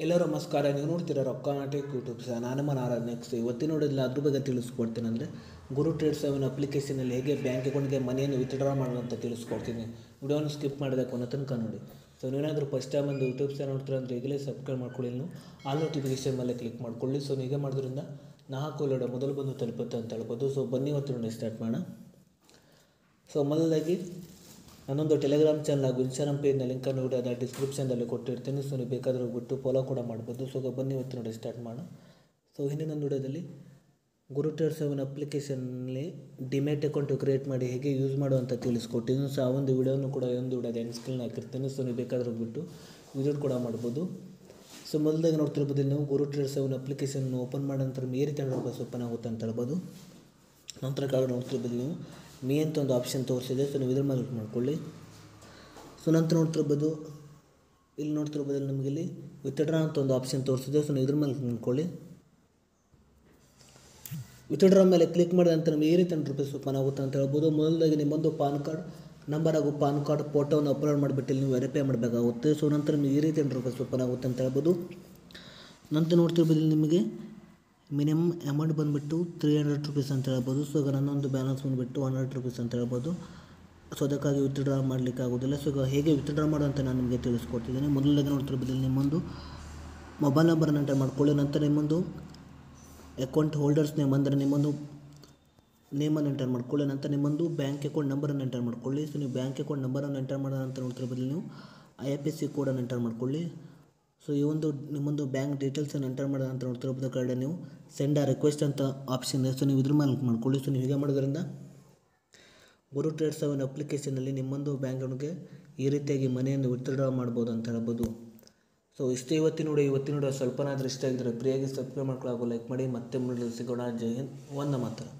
ಎಲ್ಲರೂ ನಮಸ್ಕಾರ. ನೀವು ನೋಡ್ತೀರಾ ರೊಕ್ಕನಾಟಿಕ್ ಯೂಟ್ಯೂಬ್ ಚಾನಲ್. ನಾನು ನಾರಾಯಣ್. ನೆಕ್ಸ್ಟ್ ಇವತ್ತಿನ ನೋಡಿದ್ರೆ ಅದ್ರ ಬಗ್ಗೆ ತಿಳಿಸ್ಕೊಡ್ತೀನಿ. ಅಂದರೆ ಗುರು ಟ್ರೇಡ್ 7 ಅಪ್ಲಿಕೇಶನಲ್ಲಿ ಹೇಗೆ ಬ್ಯಾಂಕ್ ಅಕೌಂಟ್ಗೆ ಮನಿಯನ್ನು ವಿತ್ಡ್ರಾ ಮಾಡೋದು ಅಂತ ತಿಳಿಸ್ಕೊಡ್ತೀನಿ. ವಿಡಿಯೋನ ಸ್ಕಿಪ್ ಮಾಡಿದೆ ಕೊನೆ ತನಕ ನೋಡಿ. ಸೊ ನೀವೇನಾದರೂ ಫಸ್ಟ್ ಟೈಮ್ ಒಂದು ಯೂಟ್ಯೂಬ್ ಚಾನಲ್ ನೋಡ್ತೀರಾ ಅಂದರೆ ಈಗಲೇ ಸಬ್ಸ್ಕ್ರೈಬ್ ಮಾಡ್ಕೊಳ್ಳಿ. ನೀವು ಆಲ್ ನೋಟಿಫಿಕೇಶನ್ ಮೇಲೆ ಕ್ಲಿಕ್ ಮಾಡ್ಕೊಳ್ಳಿ. ಸೊ ಹೀಗೆ ಮಾಡೋದ್ರಿಂದ ನಾ ಹಾಕೋಲೋಡ ಮೊದಲು ಬಂದು ತಲುಪುತ್ತೆ ಅಂತ ಹೇಳ್ಬೋದು. ಸೊ ಬನ್ನಿ ಇವತ್ತು ನೋಡಿ ಸ್ಟಾರ್ಟ್ ಮಾಡೋಣ. ಸೊ ಮೊದಲಾಗಿ ನಾನೊಂದು ಟೆಲಿಗ್ರಾಮ್ ಚಾನಲ್ ಹಾಗೂ ಇನ್ಸ್ಟಾಗ್ರಾಮ್ ಪೇಜ್ನ ಲಿಂಕನ್ನು ವಿಡಿಯೋದ ಡಿಸ್ಕ್ರಿಪ್ಷನ್ದಲ್ಲಿ ಕೊಟ್ಟಿರ್ತೀನಿ. ಸೊ ನೀವು ಬೇಕಾದರೂ ಬಿಟ್ಟು ಫಾಲೋ ಕೂಡ ಮಾಡ್ಬೋದು. ಸೊ ಬನ್ನಿ ಇವತ್ತು ನೋಡಿ ಸ್ಟಾರ್ಟ್ ಮಾಡೋಣ. ಸೊ ಹಿಂದಿನ ವಿಡಿಯೋದಲ್ಲಿ ಗುರು ಟ್ರೇಡ್ 7 ಅಪ್ಲಿಕೇಶನ್ನಲ್ಲಿ ಡಿಮ್ಯಾಟ್ ಅಕೌಂಟು ಕ್ರಿಯೇಟ್ ಮಾಡಿ ಹೇಗೆ ಯೂಸ್ ಮಾಡುವಂತ ತಿಳಿಸ್ಕೊಟ್ಟಿದ್ದೀನಿ. ಸೊ ಆ ಒಂದು ವಿಡಿಯೋನು ಕೂಡ ಒಂದು ವಿಡಿಯೋದ ಎಂಡ್ ಸ್ಕ್ರೀನ್ ಹಾಕಿರ್ತೀನಿ. ಸೊ ನೀವು ಬೇಕಾದರೂ ಬಿಟ್ಟು ವಿಸಿಟ್ ಕೂಡ ಮಾಡ್ಬೋದು. ಸೊ ಮೊದಲಾಗಿ ನೋಡ್ತಿರ್ಬೋದು, ನೀವು ಗುರು ಟ್ರೇಡ್ 7 ಅಪ್ಲಿಕೇಶನ್ ಓಪನ್ ಮಾಡೋ ನಂತರ ಈ ರೀತಿ ರೂಪಾಯಿ ಓಪನ್ ಆಗುತ್ತೆ ಅಂತ ಹೇಳ್ಬೋದು. ನಂತರ ಕೆಳಗಡೆ ನೋಡ್ತಿರ್ಬೋದು, ನೀವು ಮೀ ಅಂತ ಒಂದು ಆಪ್ಷನ್ ತೋರಿಸಿದೆ. ಸೊ ನೀವು ಇದ್ರ ಮೇಲೆ ಕ್ಲಿಕ್ ಮಾಡ್ಕೊಳ್ಳಿ. ಸೊ ನಂತರ ನೋಡ್ತಿರ್ಬೋದು, ಇಲ್ಲಿ ನೋಡ್ತಿರ್ಬೋದು ನಿಮಗೆ ಇಲ್ಲಿ ವಿತ್ಡ್ರಾ ಅಂತ ಒಂದು ಆಪ್ಷನ್ ತೋರಿಸಿದೆ. ಸೊ ನೀವು ಇದ್ರ ಮೇಲೆ ಕ್ಲಿಕ್ ಮಾಡ್ಕೊಳ್ಳಿ. ವಿತ್ಡ್ರಾ ಮೇಲೆ ಕ್ಲಿಕ್ ಮಾಡಿದ ನಂತರ ನಮಗೆ ಈ ರೀತಿ ರೂಪಾಯಿ ಓಪನ್ ಆಗುತ್ತೆ ಅಂತ ಹೇಳ್ಬೋದು. ಮೊದಲಾಗಿ ನಿಮ್ಮೊಂದು ಪಾನ್ ಕಾರ್ಡ್ ನಂಬರ್ ಹಾಗೂ ಪಾನ್ ಕಾರ್ಡ್ ಫೋಟೋವನ್ನು ಅಪ್ಲೋಡ್ ಮಾಡಿಬಿಟ್ಟು ನೀವು ವೆರಿಫೈ ಮಾಡಬೇಕಾಗುತ್ತೆ. ಸೊ ನಂತರ ನಿಮಗೆ ಈ ರೀತಿ ರೂಪಾಯಿ ಓಪನ್ ಆಗುತ್ತೆ ಅಂತ ಹೇಳ್ಬೋದು. ನಂತರ ನೋಡ್ತಿರ್ಬೋದು, ನಿಮಗೆ ಮಿನಿಮಮ್ ಅಮೌಂಟ್ ಬಂದುಬಿಟ್ಟು 300 ರುಪೀಸ್ ಅಂತ ಹೇಳ್ಬೋದು. ಸೊ ಈಗ ನನ್ನೊಂದು ಬ್ಯಾಲೆನ್ಸ್ ಬಂದುಬಿಟ್ಟು 100 ರುಪೀಸ್ ಅಂತ ಹೇಳ್ಬೋದು. ಸೊ ಅದಕ್ಕಾಗಿ ವಿತ್ಡ್ರಾ ಮಾಡಲಿಕ್ಕೆ ಆಗೋದಿಲ್ಲ. ಸೊ ಈಗ ಹೇಗೆ ವಿತ್ಡ್ರಾ ಮಾಡೋಂತ ನಾನು ನಿಮಗೆ ತಿಳಿಸ್ಕೊಡ್ತಿದ್ದೀನಿ. ಮೊದಲಾಗಿ ನೋಡ್ತಿರ್ಬೋದು, ನಿಮ್ಮೊಂದು ಮೊಬೈಲ್ ನಂಬರನ್ನು ಎಂಟರ್ ಮಾಡ್ಕೊಳ್ಳಿ. ನಂತರ ನಿಮ್ಮೊಂದು ಅಕೌಂಟ್ ಹೋಲ್ಡರ್ಸ್ ನೇಮ್ ಅಂದರೆ ನಿಮ್ಮೊಂದು ನೇಮನ್ನು ಎಂಟರ್ ಮಾಡ್ಕೊಳ್ಳಿ. ನಂತರ ನಿಮ್ಮೊಂದು ಬ್ಯಾಂಕ್ ಅಕೌಂಟ್ ನಂಬರನ್ನು ಎಂಟರ್ ಮಾಡ್ಕೊಳ್ಳಿ. ಸೊ ನೀವು ಬ್ಯಾಂಕ್ ಅಕೌಂಟ್ ನಂಬರನ್ನು ಎಂಟರ್ ಮಾಡೋ ನಂತರ ನೋಡ್ತಿರ್ಬೋದು, ನೀವು IFSC ಕೋಡನ್ನು ಎಂಟರ್ ಮಾಡ್ಕೊಳ್ಳಿ. ಸೊ ಈ ಒಂದು ನಿಮ್ಮೊಂದು ಬ್ಯಾಂಕ್ ಡೀಟೇಲ್ಸನ್ನು ಎಂಟರ್ ಮಾಡಿದ ನಂತರ ನೋಡ್ತಿರ್ಬೋದು, ಕಡೆ ನೀವು ಸೆಂಡ್ ಆ ರಿಕ್ವೆಸ್ಟ್ ಅಂತ ಆಪ್ಷನ್ ಇದೆ. ಸೊ ನೀವು ಇದ್ರ ಮೇಲೆ ಮಾಡ್ಕೊಳ್ಳಿ. ಸೊ ನೀವು ಹೀಗೆ ಮಾಡೋದ್ರಿಂದ ಗುರು ಟ್ರೇಡ್ 7 ಅಪ್ಲಿಕೇಶನಲ್ಲಿ ನಿಮ್ಮೊಂದು ಬ್ಯಾಂಕ್ ಅಕೌಂಟ್ಗೆ ಈ ರೀತಿಯಾಗಿ ಮನಿಯನ್ನು ವಿತ್ಡ್ರಾ ಮಾಡ್ಬೋದು ಅಂತ ಹೇಳ್ಬೋದು. ಸೊ ಇಷ್ಟೇ ಇವತ್ತಿನ ವಿಡಿಯೋ ಸ್ವಲ್ಪನಾದರೂ ಇಷ್ಟ ಆಗಿದ್ರೆ ಫ್ರೀಯಾಗಿ ಸಬ್ಸ್ಕ್ರೈಬ್ ಮಾಡ್ಕೊಳ್ಳೋ, ಲೈಕ್ ಮಾಡಿ. ಮತ್ತೆ ಮುಂದೆ ಸಿಗೋಣ. ಜೈ ಹಿಂದ್, ವಂದೇ ಮಾತರಂ.